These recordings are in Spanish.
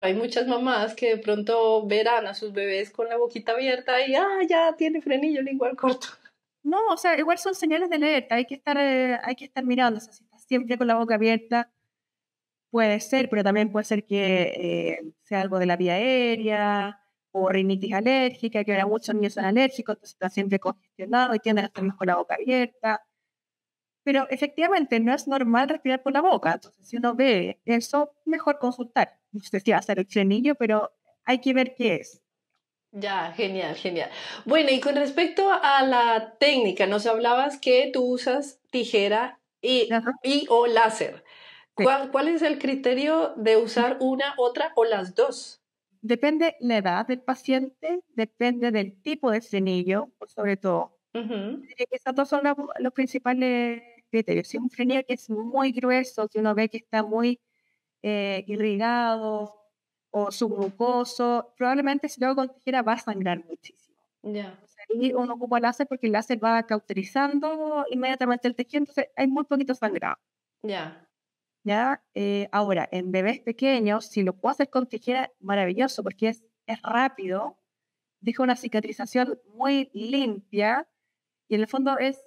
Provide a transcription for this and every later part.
Hay muchas mamás que de pronto verán a sus bebés con la boquita abierta y, ya tiene frenillo lingual corto. No, o sea, igual son señales de alerta, hay que estar mirando, o sea, si estás siempre con la boca abierta, puede ser, pero también puede ser que sea algo de la vía aérea o rinitis alérgica, que ahora muchos niños son alérgicos, entonces está siempre congestionado y tienden a estar más con la boca abierta. Pero efectivamente no es normal respirar por la boca, entonces si uno ve eso, mejor consultar. No sé si va a ser el frenillo, pero hay que ver qué es. Ya, genial, genial. Bueno, y con respecto a la técnica, nos hablabas que tú usas tijera Ajá, y o láser. sí. ¿Cuál es el criterio de usar una, otra o las dos? Depende la edad del paciente, depende del tipo de frenillo, por sobre todo. Ujú. Diría que esos dos son los principales criterios. Si es un frenillo que es muy grueso, que uno ve que está muy irrigado o submucoso, probablemente si lo hago con tijera va a sangrar muchísimo. Ya, Entonces, ahí uno ocupa láser porque el láser va cauterizando inmediatamente el tejido, entonces hay muy poquito sangrado. ya, ¿Ya? Ahora, en bebés pequeños, si lo puedo hacer con tijera, maravilloso, porque es rápido, deja una cicatrización muy limpia y en el fondo es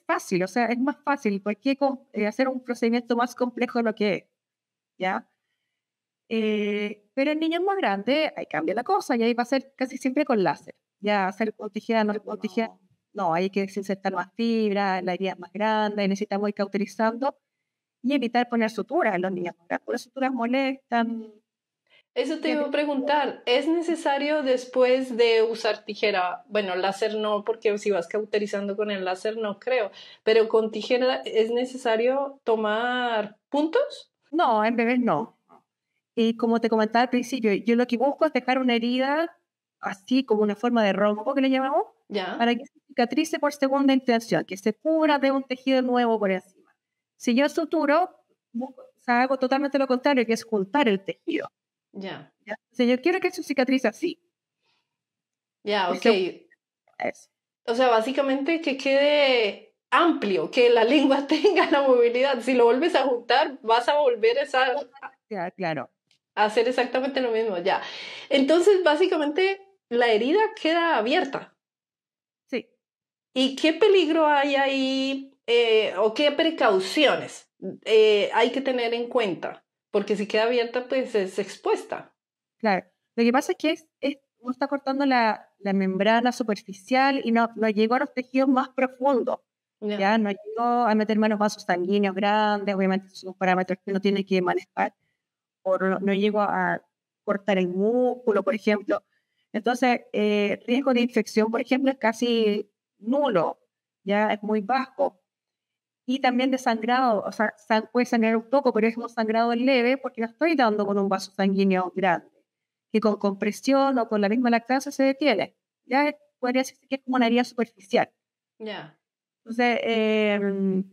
fácil, o sea, es más fácil porque hacer un procedimiento más complejo de lo que es, ¿ya? Pero en niños más grandes, ahí cambia la cosa y ahí va a ser casi siempre con láser. Ya hacer con tijera, no con tijera, no, hay que desinsertar más fibra, la herida es más grande, necesitamos ir cauterizando y evitar poner suturas en los niños. Las suturas molestan. eso te Ya iba te- a preguntar. ¿Es necesario después de usar tijera? Bueno, láser no, porque si vas cauterizando con el láser no creo, pero con tijera es necesario tomar puntos. No, en bebés no. Y como te comentaba al principio, yo lo que busco es dejar una herida así como una forma de rombo que le llamamos, Ya, para que se cicatrice por segunda intención, que se cubra de un tejido nuevo por encima. Si yo suturo, o sea, hago totalmente lo contrario, que es juntar el tejido. ya, ¿Ya? Si yo quiero que su cicatrice así, ya, que ok. se eso. O sea, básicamente que quede amplio, que la lengua tenga la movilidad. Si lo vuelves a juntar, vas a volver Ya, claro. a hacer exactamente lo mismo, ya. Entonces, básicamente, la herida queda abierta. Sí. ¿Y qué peligro hay ahí o qué precauciones hay que tener en cuenta? Porque si queda abierta, pues es expuesta. Claro. Lo que pasa es que uno está cortando la membrana superficial y no llego a los tejidos más profundos. Ya. Ya no llego a meterme en los vasos sanguíneos grandes, obviamente son parámetros que uno tiene que manejar, o no llego a cortar el músculo, por ejemplo. Entonces, riesgo de infección, por ejemplo, es casi nulo, ya es muy bajo. Y también de sangrado, o sea, puede sangrar un poco, pero es un sangrado leve porque no estoy dando con un vaso sanguíneo grande, que con compresión o con la misma lactancia se detiene. Podría decirse que es como una herida superficial. Ya. Entonces,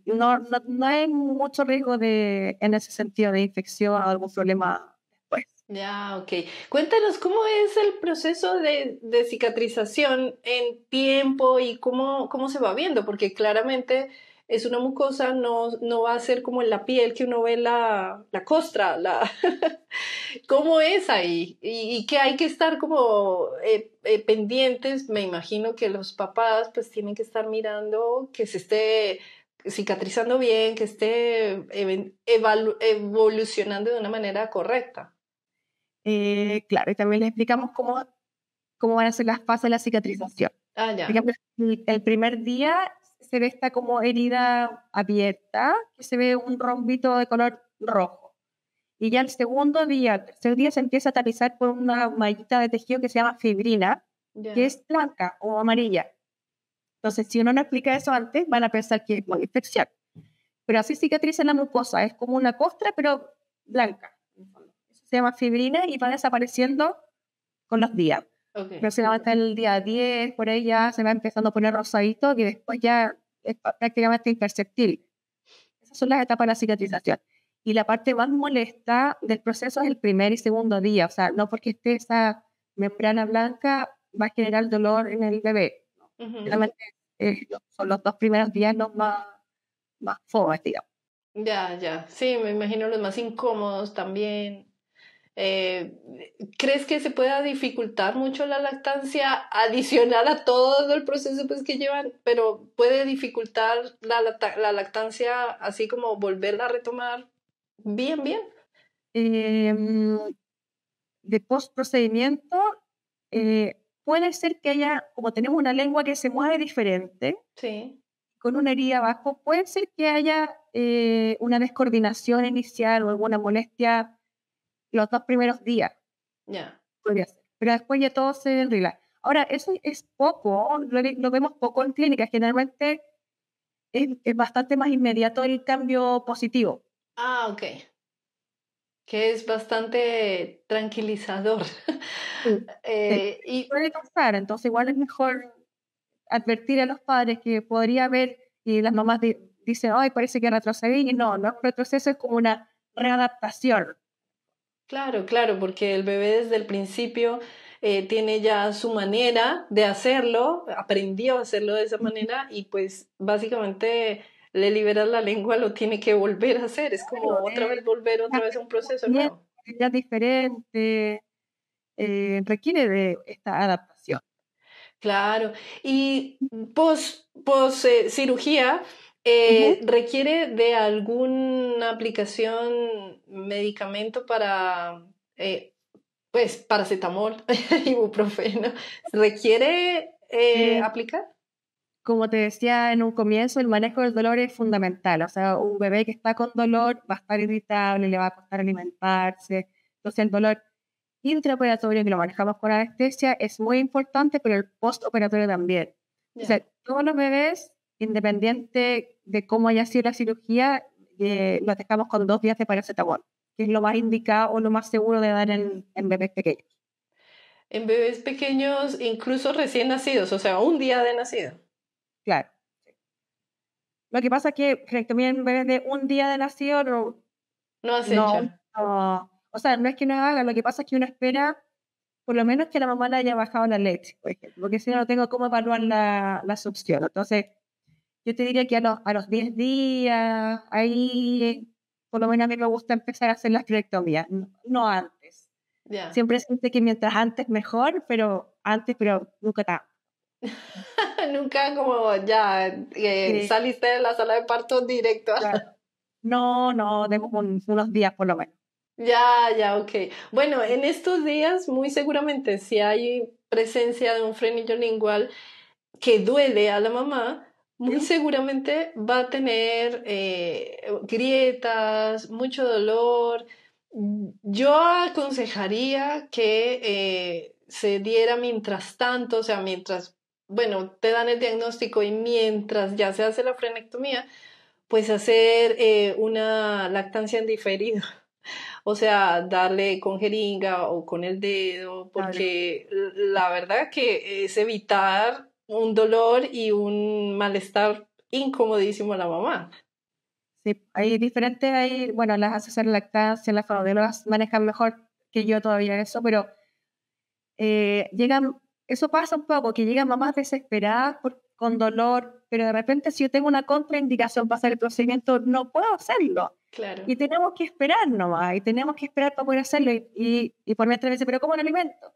no hay mucho riesgo en ese sentido de infección o algún problema después. Ya, ok. Cuéntanos cómo es el proceso de cicatrización en tiempo y cómo se va viendo, porque claramente es una mucosa, no va a ser como en la piel que uno ve la costra, ¿cómo es ahí? Y que hay que estar como pendientes, me imagino que los papás pues tienen que estar mirando que se esté cicatrizando bien, que esté evolucionando de una manera correcta. Claro, y también les explicamos cómo van a ser las fases de la cicatrización. Ah, Por ya. ejemplo, el primer día se ve esta como herida abierta, que se ve un rombito de color rojo. Y ya el segundo día, el tercer día se empieza a tapizar por una mallita de tejido que se llama fibrina, que Ya, es blanca o amarilla. Entonces, si uno no explica eso antes, van a pensar que es una infección. Pero así cicatriza la mucosa, es como una costra, pero blanca. Eso se llama fibrina y va desapareciendo con los días. ok. Aproximadamente el día 10 por ahí ya se va empezando a poner rosadito y después ya es prácticamente imperceptible. Esas son las etapas de la cicatrización. Y la parte más molesta del proceso es el primer y segundo día. O sea, no porque esté esa membrana blanca va a generar dolor en el bebé. Ujú. Realmente son los 2 primeros días los más fomes, digamos. Ya, ya. Sí, me imagino los más incómodos también. Eh, ¿Crees que se pueda dificultar mucho la lactancia adicional a todo el proceso pues, que llevan? Pero puede dificultar la lactancia así como volverla a retomar bien, bien. Em, de post-procedimiento, puede ser que haya, como tenemos una lengua que se mueve diferente, Sí, con una herida abajo, puede ser que haya una descoordinación inicial o alguna molestia los 2 primeros días, ya. podría ser, pero después ya todo se arregla. Ahora, eso es poco, lo vemos poco en clínica, generalmente es bastante más inmediato el cambio positivo. Ah, ok. Que es bastante tranquilizador. Sí. Sí, Y puede pasar, entonces igual es mejor advertir a los padres que podría haber, y las mamás dicen, ay, parece que retrocedí, y no, no es un retroceso, es como una readaptación. claro, claro, porque el bebé desde el principio tiene ya su manera de hacerlo, aprendió a hacerlo de esa manera y pues básicamente le liberas la lengua, lo tiene que volver a hacer. Es como Claro, otra vez volver otra vez a un proceso bien, nuevo. ya diferente, requiere de esta adaptación. Claro. Y cirugía, Ujú. ¿requiere de alguna aplicación, medicamento para, pues, paracetamol, ibuprofeno? ¿Requiere Eh, aplicar? Como te decía en un comienzo, el manejo del dolor es fundamental. O sea, un bebé que está con dolor va a estar irritable, le va a costar alimentarse. Entonces, el dolor intraoperatorio, que lo manejamos con anestesia, es muy importante, pero el postoperatorio también. O Ya. sea, todos los bebés, independiente de cómo haya sido la cirugía, los dejamos con 2 días de paracetamol, que es lo más indicado o lo más seguro de dar en bebés pequeños. En bebés pequeños, incluso recién nacidos, o sea, un día de nacido. Claro. Lo que pasa es que también en bebés de un día de nacido No has no, hecho. o sea, no es que no haga, lo que pasa es que uno espera por lo menos que la mamá le haya bajado la leche, por ejemplo, porque si no, no tengo cómo evaluar la succión. Entonces, yo te diría que a los 10 días, ahí, por lo menos a mí me gusta empezar a hacer la esterectomía, no antes. Ya. Siempre siento que mientras antes mejor, pero nunca tanto. Nunca como ya Sí, saliste de la sala de parto directo. claro. No, no, demos unos días por lo menos. Ya, ya, ok. Bueno, en estos días, muy seguramente, si hay presencia de un frenillo lingual que duele a la mamá, muy ¿Sí? seguramente va a tener grietas, mucho dolor. Yo aconsejaría que se diera mientras tanto, o sea, mientras, bueno, te dan el diagnóstico y mientras ya se hace la frenectomía, pues hacer una lactancia en diferido. O sea, darle con jeringa o con el dedo, Claro. porque la verdad que es evitar un dolor y un malestar incomodísimo a la mamá. Sí, hay diferentes, bueno, las asesores de lactancia, las fonoaudiólogas manejan mejor que yo todavía eso, pero llegan, eso pasa un poco, que llegan mamás desesperadas con dolor, pero de repente si yo tengo una contraindicación para hacer el procedimiento, no puedo hacerlo. Claro. Y tenemos que esperar nomás, y tenemos que esperar para poder hacerlo. Y por mientras dice, pero ¿cómo lo alimento?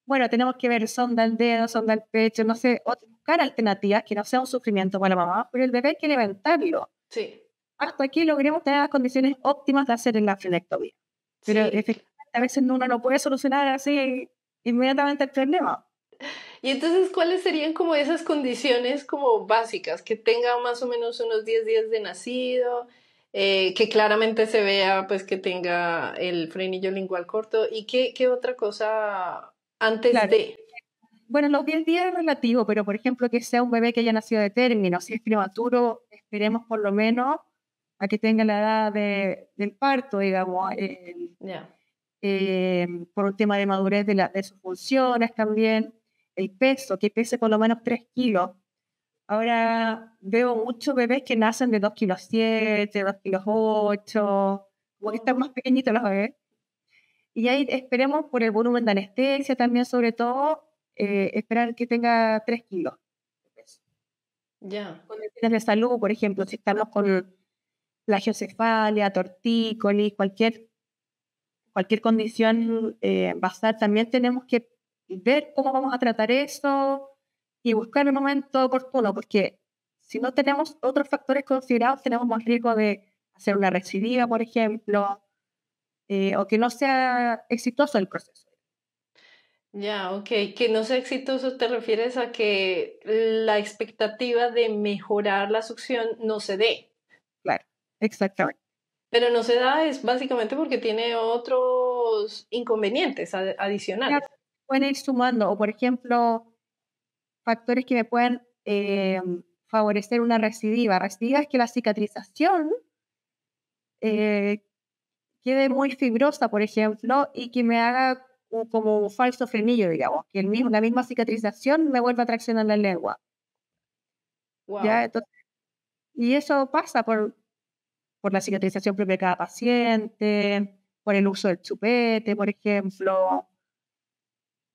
Bueno, tenemos que ver sonda el dedo, sonda el pecho, no sé, buscar alternativas que no sea un sufrimiento para la mamá, pero el bebé hay que alimentarlo. Sí, Hasta aquí logremos tener las condiciones óptimas de hacer la frenectomía. Pero sí. efectivamente a veces uno no puede solucionar así inmediatamente el problema. Y entonces, ¿cuáles serían como esas condiciones como básicas? Que tenga más o menos unos 10 días de nacido, que claramente se vea pues que tenga el frenillo lingual corto y qué otra cosa antes Claro. de. Bueno, los 10 días es relativo, pero por ejemplo que sea un bebé que haya nacido de término, si es prematuro, esperemos por lo menos a que tenga la edad del parto, digamos, Ya. por un tema de madurez de sus funciones también, el peso, que pese por lo menos 3 kilos. Ahora veo muchos bebés que nacen de 2,7 kilos, 2,8 kilos, como que están más pequeñitos los bebés. Y ahí esperemos por el volumen de anestesia también, sobre todo, esperar que tenga 3 kilos de peso. Ya. Condiciones de salud, por ejemplo, si estamos con plagiocefalia, tortícolis, cualquier cualquier condición basal, también tenemos que ver cómo vamos a tratar eso y buscar el momento oportuno, porque si no tenemos otros factores considerados, tenemos más riesgo de hacer una recidiva, por ejemplo, o que no sea exitoso el proceso. Ya, ok. Que no sea exitoso, ¿te refieres a que la expectativa de mejorar la succión no se dé? Claro, exactamente. Pero no se da es básicamente porque tiene otros inconvenientes Claro, adicionales. pueden ir sumando, o por ejemplo, factores que me pueden favorecer una recidiva. Recidiva es que la cicatrización eh, quede muy fibrosa, por ejemplo, y que me haga como un falso frenillo, digamos, que la misma cicatrización me vuelva a traccionar la lengua. ¿Ya? Wow. Entonces, y eso pasa por la cicatrización propia de cada paciente, por el uso del chupete, por ejemplo,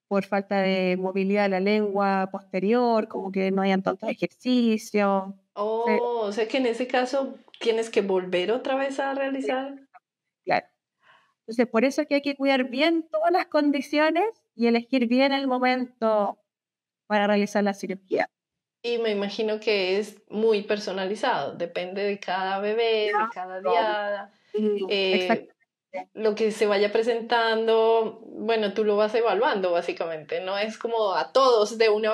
por falta de movilidad de la lengua posterior, como que no hayan tantos ejercicios. Sí, Oh, o sea que en ese caso tienes que volver otra vez a sí, realizar. claro. Entonces, por eso es que hay que cuidar bien todas las condiciones y elegir bien el momento para realizar la cirugía. Y me imagino que es muy personalizado, depende de cada bebé, de cada Claro. diada, Exactamente. lo que se vaya presentando, bueno, tú lo vas evaluando básicamente, no es como a todos de una